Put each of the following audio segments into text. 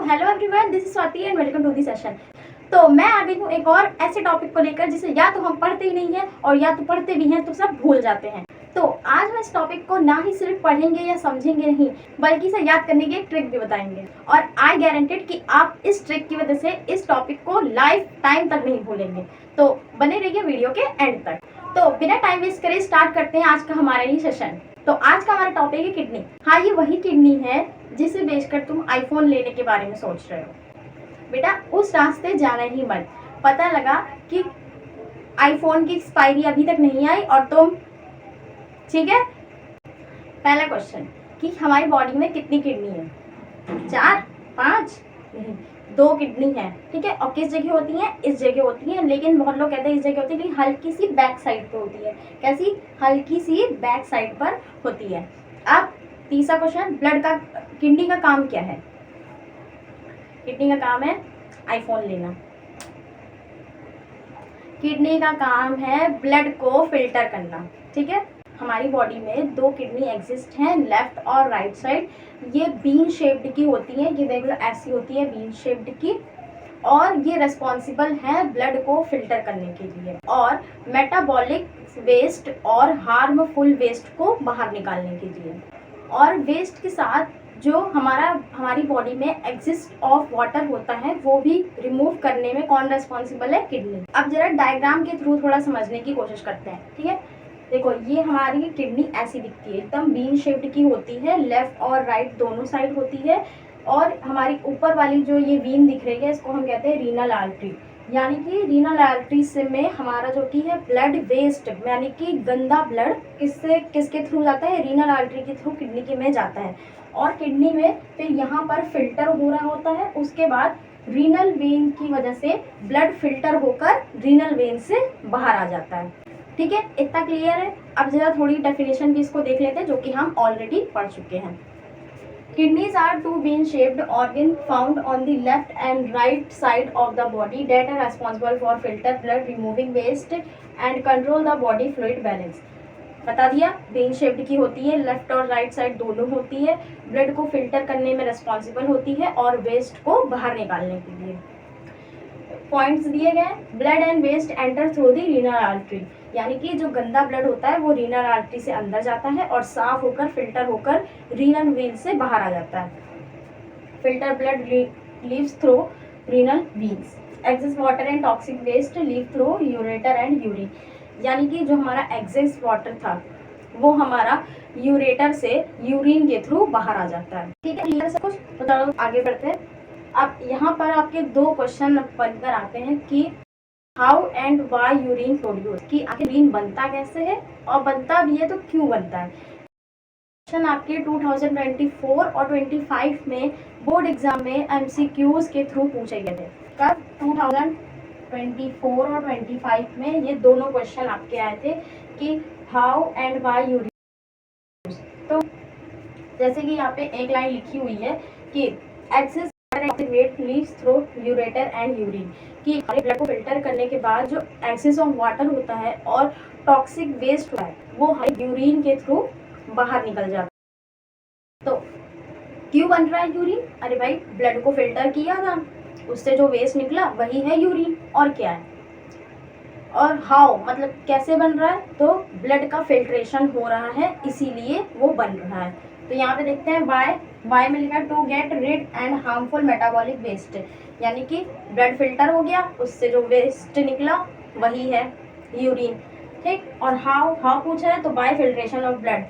Hello everyone, this is Swati and welcome to the session. तो मैं आ गई हूँ एक और ऐसे टॉपिक को लेकर जिसे या तो हम पढ़ते ही नहीं हैं और या तो पढ़ते भी हैं तो सब भूल जाते हैं। तो आज हम इस टॉपिक को ना ही सिर्फ पढ़ेंगे या समझेंगे नहीं, बल्कि इसे याद करने की एक ट्रिक भी बताएंगे। और आई गारंटेड कि आप इस ट्रिक की वजह से इस टॉपिक को लाइफ टाइम तक नहीं भूलेंगे। तो बने रहिए वीडियो के एंड तक। तो बिना टाइम वेस्ट करे स्टार्ट करते हैं आज का हमारा ये सेशन। तो आज का हमारा टॉपिक है किडनी। हाँ, ये वही किडनी है जिसे बेचकर तुम आईफोन लेने के बारे में सोच रहे हो। बेटा, उस रास्ते जाना ही मत। पता लगा कि आईफोन की एक्सपायरी अभी तक नहीं आई और तुम ठीक है। पहला क्वेश्चन कि हमारी बॉडी में कितनी किडनी है? 4, 5? नहीं, 2 किडनी है। ठीक है। और किस जगह होती है? इस जगह होती है, लेकिन बहुत लोग कहते हैं इस जगह होती है, लेकिन हल्की सी बैक साइड पर होती है। कैसी? हल्की सी बैक साइड पर होती है। अब तीसरा क्वेश्चन, ब्लड का किडनी का काम क्या है? किडनी का काम है आईफोन लेना। किडनी का काम है ब्लड को फिल्टर करना। ठीक है। हमारी बॉडी में 2 किडनी एग्जिस्ट हैं, लेफ्ट और राइट साइड। ये बीन शेप्ड की होती है, ये देख लो ऐसी होती है बीन शेप्ड की, और ये रेस्पॉन्सिबल है ब्लड को फिल्टर करने के लिए और मेटाबॉलिक वेस्ट और हार्मफुल वेस्ट को बाहर निकालने के लिए। और वेस्ट के साथ जो हमारी बॉडी में एग्जिस्ट ऑफ वाटर होता है वो भी रिमूव करने में कौन रेस्पॉन्सिबल है? किडनी। अब जरा डायग्राम के थ्रू थोड़ा समझने की कोशिश करते हैं। ठीक है। देखो, ये हमारी किडनी ऐसी दिखती है, एकदम बीन शेप्ड की होती है, लेफ्ट और राइट दोनों साइड होती है। और हमारी ऊपर वाली जो ये वीन दिख रही है इसको हम कहते हैं रीनल आर्टरी। यानी कि रीनल आर्टरी से में हमारा जो कि है ब्लड वेस्ट, यानी कि गंदा ब्लड किसके थ्रू जाता है? रीनल आर्टरी के थ्रू किडनी के में जाता है। और किडनी में फिर यहाँ पर फिल्टर हो रहा होता है, उसके बाद रीनल वेन की वजह से ब्लड फिल्टर होकर रीनल वेन से बाहर आ जाता है। ठीक है, इतना क्लियर है। अब जरा थोड़ी डेफिनेशन भी इसको देख लेते हैं जो कि हम ऑलरेडी पढ़ चुके हैं। Kidneys are 2 bean-shaped organ found on the left and right side of the body that are responsible for filter blood, removing waste and control the body fluid balance. बता दिया, बीन शेप्ड की होती है, left और right side दोनों होती है, blood को फिल्टर करने में रिस्पॉन्सिबल होती है और वेस्ट को बाहर निकालने के लिए। पॉइंट्स दिए गए, blood and waste enter through the renal artery, यानी कि जो गंदा ब्लड होता है वो रीनल आर्टरी से अंदर जाता है और साफ होकर फिल्टर होकर रीनल वेन से बाहर आ जाता है। Filter blood leaves through renal veins. Excess water and toxic waste leave through ureter and urine, यानी कि जो हमारा एक्सेस वाटर था वो हमारा यूरेटर से यूरिन के थ्रू बाहर आ जाता है। ठीक है, क्लियर से कुछ? तो चलो आगे बढ़ते हैं। अब यहाँ पर आपके 2 क्वेश्चन बनकर आते हैं कि how and why urine produce, कि आखिर यूरिन बनता कैसे है और बनता भी है तो क्यों बनता है। क्वेश्चन आपके 2024 और 25 में बोर्ड एग्जाम में एमसीक्यूज के थ्रू पूछे गए थे। कब? 2024 और 25 में ये दोनों क्वेश्चन आपके आए थे कि हाउ एंड वाई यूरिन। तो जैसे कि यहाँ पे एक लाइन लिखी हुई है कि access wait leaves through ureter and urine, कि हमारे ब्लड को फिल्टर करने के बाद जो एक्सेस ऑफ वाटर होता है और टॉक्सिक वेस्ट होता है वो हमारे यूरिन के थ्रू बाहर निकल जाता है। तो क्यों बन रहा है यूरिन? अरे भाई, ब्लड को फिल्टर किया था, उससे जो वेस्ट निकला वही है यूरिन, और क्या है। और हाउ मतलब कैसे बन रहा है? तो ब्लड का फिल्ट्रेशन हो रहा है इसीलिए वो बन रहा है। तो यहाँ पे देखते हैं वाई में लिखा है to get rid and harmful metabolic waste, यानी कि ब्लड फिल्टर हो गया, उससे जो वेस्ट निकला वही है यूरिन। ठीक। और हाउ पूछा है तो बाय फिल्ट्रेशन ऑफ ब्लड,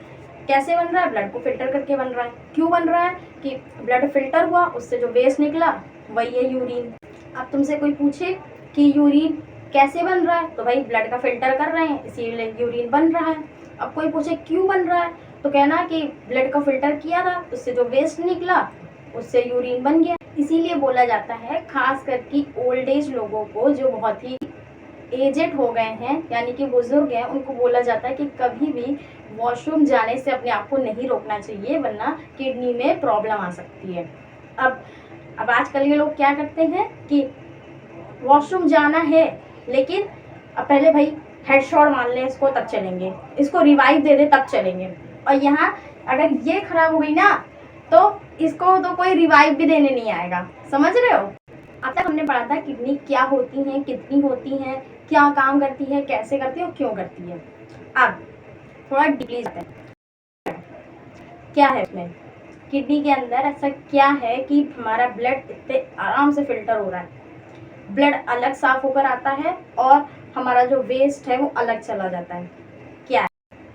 कैसे बन रहा है? ब्लड को फिल्टर करके बन रहा है। क्यों बन रहा है? कि ब्लड फिल्टर हुआ, उससे जो वेस्ट निकला वही है यूरिन। अब तुमसे कोई पूछे कि यूरिन कैसे बन रहा है, तो भाई ब्लड का फिल्टर कर रहे हैं इसीलिए यूरिन बन रहा है। अब कोई पूछे क्यों बन रहा है, तो कहना कि ब्लड का फिल्टर किया था, उससे जो वेस्ट निकला उससे यूरिन बन गया। इसीलिए बोला जाता है खास करके ओल्ड एज लोगों को जो बहुत ही एजेड हो गए हैं यानी कि बुजुर्ग हैं, उनको बोला जाता है कि कभी भी वॉशरूम जाने से अपने आप को नहीं रोकना चाहिए, वरना किडनी में प्रॉब्लम आ सकती है। अब आजकल के लोग क्या करते हैं कि वॉशरूम जाना है लेकिन अब पहले भाई हेडशॉट मान लें इसको तब चलेंगे, इसको रिवाइव दे दे तब चलेंगे। और यहाँ अगर ये खराब हो गई ना तो इसको तो कोई रिवाइव भी देने नहीं आएगा, समझ रहे हो। अब तक हमने पढ़ा था किडनी क्या होती हैं, कितनी होती हैं, क्या काम करती है, कैसे करती है और क्यों करती है। अब थोड़ा डीपली जाते हैं, क्या है इसमें किडनी के अंदर ऐसा क्या है कि हमारा ब्लड इतने आराम से फिल्टर हो रहा है, ब्लड अलग साफ होकर आता है और हमारा जो वेस्ट है वो अलग चला जाता है। क्या है,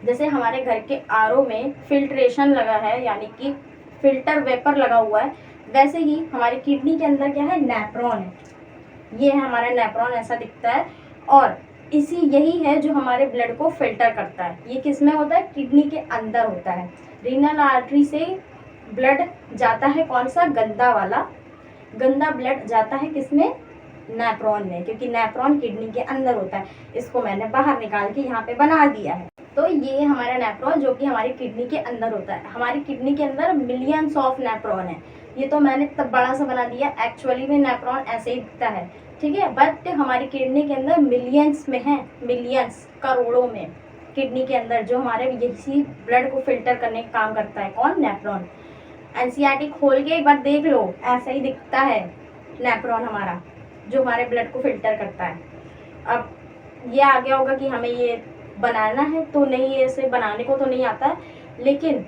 जैसे हमारे घर के आरओ में फिल्ट्रेशन लगा है, यानी कि फिल्टर वेपर लगा हुआ है, वैसे ही हमारी किडनी के अंदर क्या है, नेफ्रॉन है। ये है हमारा नेफ्रॉन, ऐसा दिखता है और यही है जो हमारे ब्लड को फिल्टर करता है। ये किस में होता है, किडनी के अंदर होता है। रीनल आर्टरी से ब्लड जाता है कौन सा, गंदा वाला, गंदा ब्लड जाता है किसमें, नेफ्रॉन में, क्योंकि नेफ्रॉन किडनी के अंदर होता है। इसको मैंने बाहर निकाल के यहाँ पे बना दिया है। तो ये हमारा नेफ्रॉन जो कि हमारी किडनी के अंदर होता है। हमारी किडनी के अंदर मिलियंस ऑफ नेफ्रॉन है। ये तो मैंने तब बड़ा सा बना दिया, एक्चुअली में नेफ्रॉन ऐसे ही दिखता है, ठीक है, बट हमारी किडनी के अंदर मिलियंस में है, मिलियंस, करोड़ों में किडनी के अंदर जो हमारे इसी ब्लड को फिल्टर करने का काम करता है। कौन, नेफ्रॉन। एनसीईआरटी खोल के एक बार देख लो, ऐसा ही दिखता है नेफ्रॉन हमारा, जो हमारे ब्लड को फिल्टर करता है। अब ये आ गया होगा कि हमें ये बनाना है, तो नहीं, ऐसे बनाने को तो नहीं आता है, लेकिन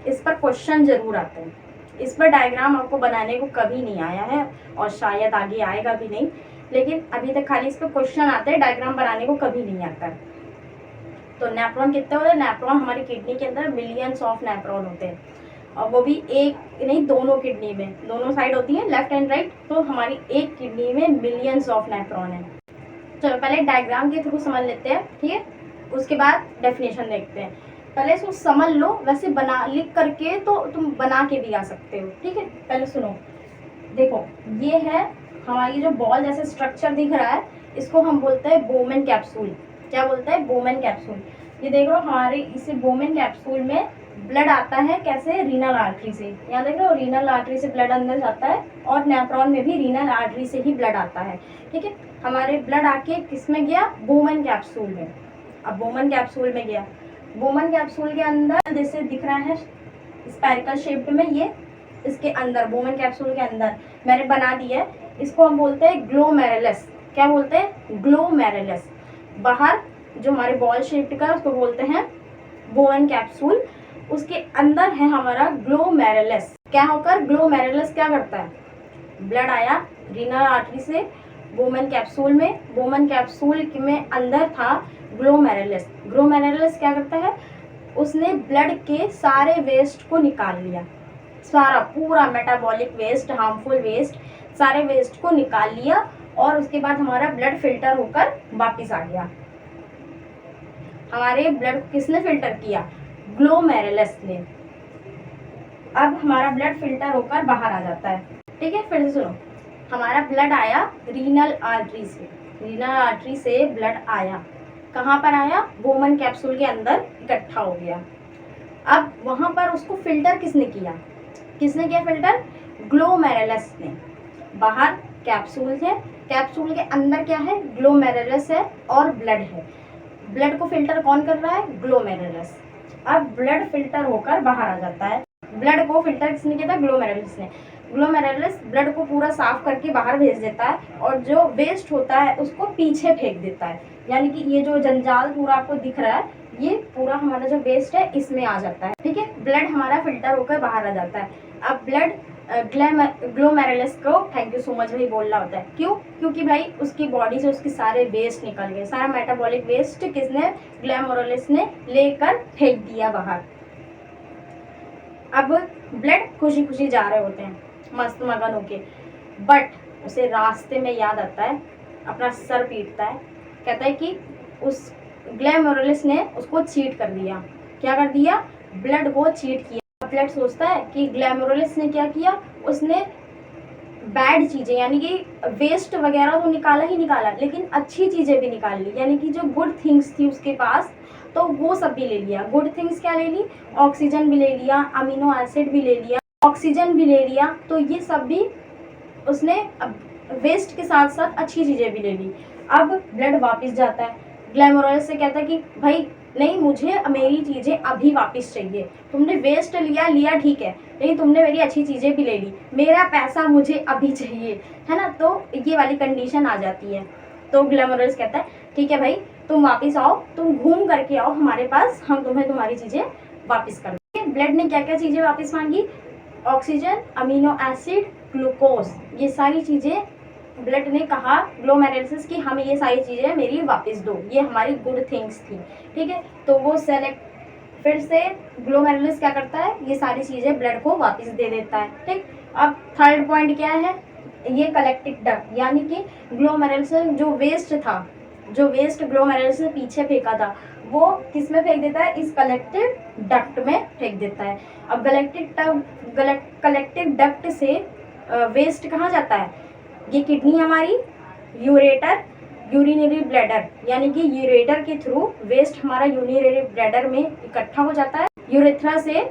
इस पर क्वेश्चन जरूर आते हैं। इस पर डायग्राम आपको बनाने को कभी नहीं आया है और शायद आगे आएगा भी नहीं, लेकिन अभी तक खाली इस पर क्वेश्चन आते हैं, डायग्राम बनाने को कभी नहीं आता है। तो नेफ्रॉन कितने होते हैं, नेफ्रॉन हमारी किडनी के अंदर मिलियंस ऑफ नेफ्रॉन होते हैं, और वो भी एक नहीं, दोनों किडनी में, दोनों साइड होती है, लेफ्ट एंड राइट, तो हमारी एक किडनी में मिलियंस ऑफ नेफ्रॉन है। चलो पहले डायग्राम के थ्रू समझ लेते हैं, ठीक है, उसके बाद डेफिनेशन देखते हैं। पहले इसको समझ लो, वैसे बना लिख करके तो तुम बना के भी आ सकते हो, ठीक है। पहले सुनो, देखो ये है हमारी जो बॉल जैसे स्ट्रक्चर दिख रहा है, इसको हम बोलते हैं बोमेन कैप्सूल। क्या बोलते हैं, बोमेन कैप्सूल। ये देख लो, हमारे इसी बोमेन कैप्सूल में ब्लड आता है कैसे, रीनल आर्टरी से। यहाँ देख लो, रीनल आर्टरी से ब्लड अंदर जाता है और नेफ्रॉन में भी रीनल आर्टरी से ही ब्लड आता है, ठीक है। हमारे ब्लड आके किस में गया, बोमेन कैप्सूल में। अब बोमेन कैप्सूल में गया, बोमेन कैप्सूल के अंदर जैसे दिख रहा है स्पेरिकल शेप में, ये इसके अंदर बोमेन कैप्सूल के अंदर मैंने बना दिया है, इसको हम बोलते हैं ग्लोमेरुलस। क्या बोलते हैं, ग्लोमेरुलस। बाहर जो हमारे बॉल शेप का उसको बोलते हैं बोमेन कैप्सूल, उसके अंदर है हमारा ग्लोमेरुलस। क्या होकर, ग्लोमेरुलस क्या करता है, ब्लड आया रीनल आर्टरी से बोमेन कैप्सूल में, बोमेन कैप्सूल में अंदर था ग्लोमेरुलस। ग्लोमेरुलस क्या करता है, उसने ब्लड के सारे वेस्ट को निकाल लिया, सारा पूरा मेटाबॉलिक वेस्ट, हार्मफुल वेस्ट, सारे वेस्ट को निकाल लिया, और उसके बाद हमारा ब्लड फिल्टर होकर वापस आ गया। हमारे ब्लड को किसने फिल्टर किया, ग्लोमेरुलस ने। अब हमारा ब्लड फिल्टर होकर बाहर आ जाता है, ठीक है। फिर से सुनो, हमारा ब्लड आया रीनल आर्टरी से, रीनल आर्टरी से ब्लड आया, कहाँ पर आया, बोमेन कैप्सूल के अंदर इकट्ठा हो गया। अब वहाँ पर उसको फिल्टर किसने किया, किसने किया फिल्टर, ग्लोमेरुलस ने। बाहर कैप्सूल है, कैप्सूल के अंदर क्या है, ग्लोमेरुलस है और ब्लड है। ब्लड को फिल्टर कौन कर रहा है, ग्लोमेरुलस। अब ब्लड फिल्टर होकर बाहर आ जाता है। ब्लड को फिल्टर किसने किया था, ग्लोमेरुलस ने। ग्लोमेरुलस ब्लड को पूरा साफ करके बाहर भेज देता है, और जो वेस्ट होता है उसको पीछे फेंक देता है। यानी कि ये जो जंजाल पूरा आपको दिख रहा है, ये पूरा हमारा जो वेस्ट है इसमें आ जाता है, ठीक है। ब्लड हमारा फिल्टर होकर बाहर आ जाता है। अब ब्लड ग्लोमेरुलस को थैंक यू सो मच भाई बोलना होता है, क्यों, क्योंकि भाई उसकी बॉडी से उसके सारे वेस्ट निकल गए, सारा मेटाबॉलिक वेस्ट किसने, ग्लोमेरुलस ने लेकर फेंक दिया बाहर। अब ब्लड खुशी खुशी जा रहे होते हैं, मस्त मगन होके, बट उसे रास्ते में याद आता है, अपना सर पीटता है, कहता है कि उस ग्लोमेरुलस ने उसको चीट कर दिया। क्या कर दिया, ब्लड को चीट किया। ब्लड सोचता है कि ग्लोमेरुलस ने क्या किया, उसने बैड चीज़ें यानी कि वेस्ट वगैरह तो निकाला ही निकाला, लेकिन अच्छी चीज़ें भी निकाल ली, यानी कि जो गुड थिंग्स थी उसके पास, तो वो सब भी ले लिया। गुड थिंग्स क्या ले ली, ऑक्सीजन भी ले लिया, अमीनो एसिड भी ले लिया, ऑक्सीजन भी ले लिया, तो ये सब भी उसने वेस्ट के साथ साथ अच्छी चीज़ें भी ले ली। अब ब्लड वापस जाता है, ग्लोमेरुलस से कहता है कि भाई नहीं मुझे मेरी चीज़ें अभी वापस चाहिए। तुमने वेस्ट लिया ठीक है, लेकिन तुमने मेरी अच्छी चीज़ें भी ले ली, मेरा पैसा मुझे अभी चाहिए, है ना। तो ये वाली कंडीशन आ जाती है। तो ग्लैमरस कहता है ठीक है भाई, तुम वापस आओ, तुम घूम करके आओ हमारे पास, हम तुम्हें तुम्हारी चीज़ें वापस कर देंगे। ब्लड ने क्या क्या चीज़ें वापस मांगी? ऑक्सीजन, अमीनो एसिड, ग्लूकोज, ये सारी चीज़ें ब्लड ने कहा ग्लोमेरुलस की हमें ये सारी चीज़ें मेरी वापस दो, ये हमारी गुड थिंग्स थी, ठीक है। तो वो सेलेक्ट फिर से ग्लोमेरुलस क्या करता है, ये सारी चीज़ें ब्लड को वापस दे देता है, ठीक। अब थर्ड पॉइंट क्या है, ये कलेक्टिव डक्ट, यानी कि ग्लोमेरुलस जो वेस्ट था, जो वेस्ट ग्लोमेरुलस ने पीछे फेंका था, वो किस में फेंक देता है? इस कलेक्टिव डक्ट में फेंक देता है। अब कलेक्टिव डक्ट से वेस्ट कहाँ जाता है? ये किडनी हमारी यूरेटर, यूरिनरी ब्लैडर, यानी कि यूरेटर के थ्रू वेस्ट हमारा यूरिनरी ब्लैडर में इकट्ठा हो जाता है, यूरेथ्रा से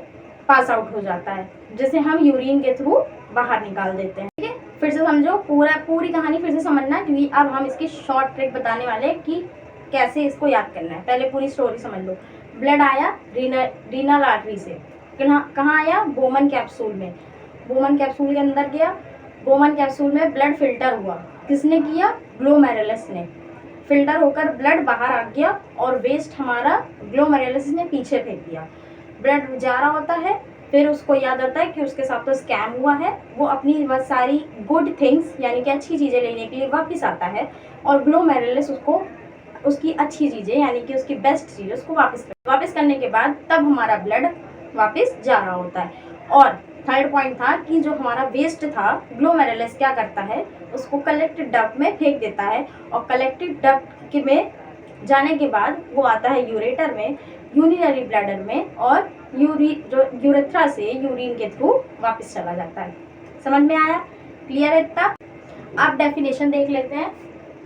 पास आउट हो जाता है, जिसे हम यूरिन के थ्रू बाहर निकाल देते हैं, ठीक है। फिर से समझो, पूरी कहानी फिर से समझना, क्योंकि अब हम इसकी शॉर्ट ट्रिक बताने वाले हैं कि कैसे इसको याद करना है। पहले पूरी स्टोरी समझ लो। ब्लड आया रीनल आर्टरी से, कहाँ आया? बोमन कैप्सूल में, बोमन कैप्सूल के अंदर गया, बोमन कैप्सूल में ब्लड फिल्टर हुआ, किसने किया? ग्लोमेरुलस ने। फिल्टर होकर ब्लड बाहर आ गया और वेस्ट हमारा ग्लोमेरुलस ने पीछे फेंक दिया। ब्लड जा रहा होता है, फिर उसको याद आता है कि उसके साथ तो स्कैम हुआ है, वो अपनी बहुत सारी गुड थिंग्स यानी कि अच्छी चीज़ें लेने के लिए वापस आता है, और ग्लोमेरुलस उसको उसकी अच्छी चीज़ें यानी कि उसकी बेस्ट चीज़ उसको वापस करने के बाद तब हमारा ब्लड वापस जा रहा होता है। और थर्ड पॉइंट था कि जो हमारा वेस्ट था, ग्लोमेरुलस क्या करता है? उसको कलेक्टिव डक्ट में फेंक देता है, और कलेक्टिव डक्ट में जाने के बाद वो आता है यूरेटर में, यूरिनरी ब्लैडर में, और यूरेथ्रा से यूरिन के थ्रू वापस चला जाता है। समझ में आया? क्लियर है इतना? आप डेफिनेशन देख लेते हैं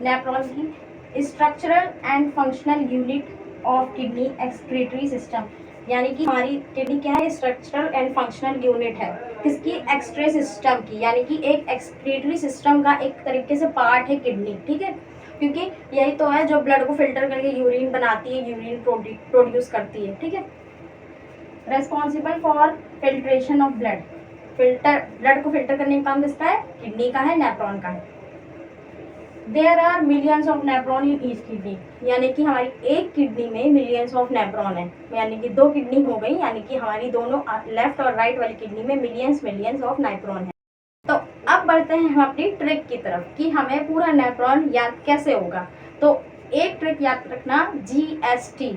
नेफ्रॉन की। Structural and functional unit of kidney excretory system, यानी कि हमारी किडनी क्या है? स्ट्रक्चरल एंड फंक्शनल यूनिट है किसकी? एक्सक्रीटरी सिस्टम की, यानी कि एक एक्सक्रीटरी सिस्टम का एक तरीके से पार्ट है किडनी, ठीक है। क्योंकि यही तो है जो ब्लड को फिल्टर करके यूरिन बनाती है, यूरिन प्रोड्यूस करती है, ठीक है। Responsible for filtration of blood, blood को फिल्टर करने का काम किसका है? किडनी का है, नेफ्रॉन का है। There are millions of nephron in each kidney, यानी कि हमारी एक किडनी में मिलियंस ऑफ नेफ्रॉन है, यानी कि 2 किडनी हो गई, यानी कि हमारी दोनों लेफ्ट और राइट वाली किडनी में मिलियंस ऑफ नेफ्रॉन है। तो अब बढ़ते हैं हम अपनी ट्रिक की तरफ कि हमें पूरा नेफ्रॉन याद कैसे होगा। तो एक ट्रिक याद रखना, GST।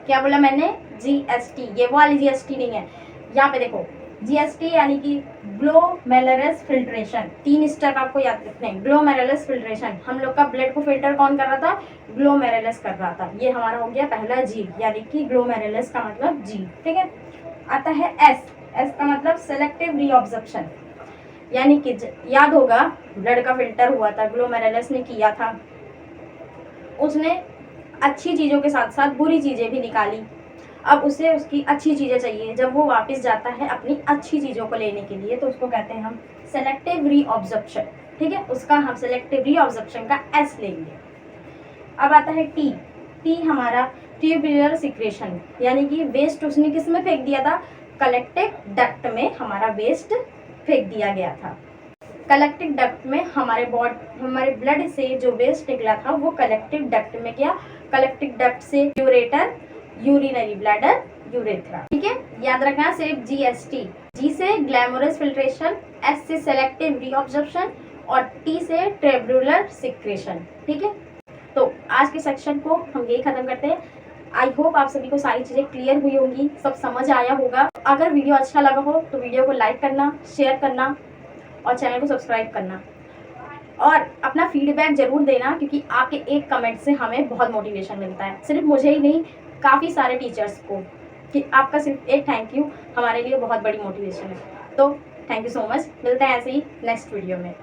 क्या बोला मैंने? GST, ये वो वाली GST नहीं है। यहाँ पे देखो GST यानी कि ग्लोमेरुलस फिल्ट्रेशन, 3 स्टेप आपको याद रखने हैं। ग्लोमेरुलस फिल्ट्रेशन, हम लोग का ब्लड को फिल्टर कौन कर रहा था? ग्लोमेरुलस कर रहा था। ये हमारा हो गया पहला G, यानी कि ग्लोमेरुलस का मतलब G, ठीक है। आता है S का मतलब सेलेक्टिव रीअब्जॉर्प्शन, यानी कि याद होगा ब्लड का फिल्टर हुआ था, ग्लोमेरुलस ने किया था, उसने अच्छी चीज़ों के साथ साथ बुरी चीज़ें भी निकाली। अब उसे उसकी अच्छी चीज़ें चाहिए, जब वो वापस जाता है अपनी अच्छी चीज़ों को लेने के लिए, तो उसको कहते हैं हम सेलेक्टिव रीअब्जॉर्प्शन, ठीक है। उसका हम सेलेक्टिव रीअब्जॉर्प्शन का S लेंगे। अब आता है T हमारा ट्यूबुलर सिक्रेशन, यानी कि वेस्ट उसने किस में फेंक दिया था? कलेक्टिव डक्ट में हमारा वेस्ट फेंक दिया गया था। कलेक्टिव डक्ट में हमारे ब्लड से जो वेस्ट निकला था वो कलेक्टिव डक्ट में गया, कलेक्टिव डक्ट से यूरेटर, यूरिनरी ब्लैडर, यूरेथ्रा, ठीक है। याद रखना सिर्फ GST। G से ग्लैमरस फिल्ट्रेशन, S से सेलेक्टिव रीअब्जॉर्प्शन, और T से ट्यूबुलर सिक्रेशन, ठीक है। तो आज के सेक्शन को हम यही खत्म करते हैं। आई होप आप सभी को सारी चीज़ें क्लियर हुई होंगी, सब समझ आया होगा। अगर वीडियो अच्छा लगा हो तो वीडियो को लाइक करना, शेयर करना और चैनल को सब्सक्राइब करना, और अपना फीडबैक ज़रूर देना, क्योंकि आपके एक कमेंट से हमें बहुत मोटिवेशन मिलता है, सिर्फ मुझे ही नहीं, काफ़ी सारे टीचर्स को, कि आपका सिर्फ एक थैंक यू हमारे लिए बहुत बड़ी मोटिवेशन है। तो थैंक यू सो मच, मिलते हैं ऐसे ही नेक्स्ट वीडियो में।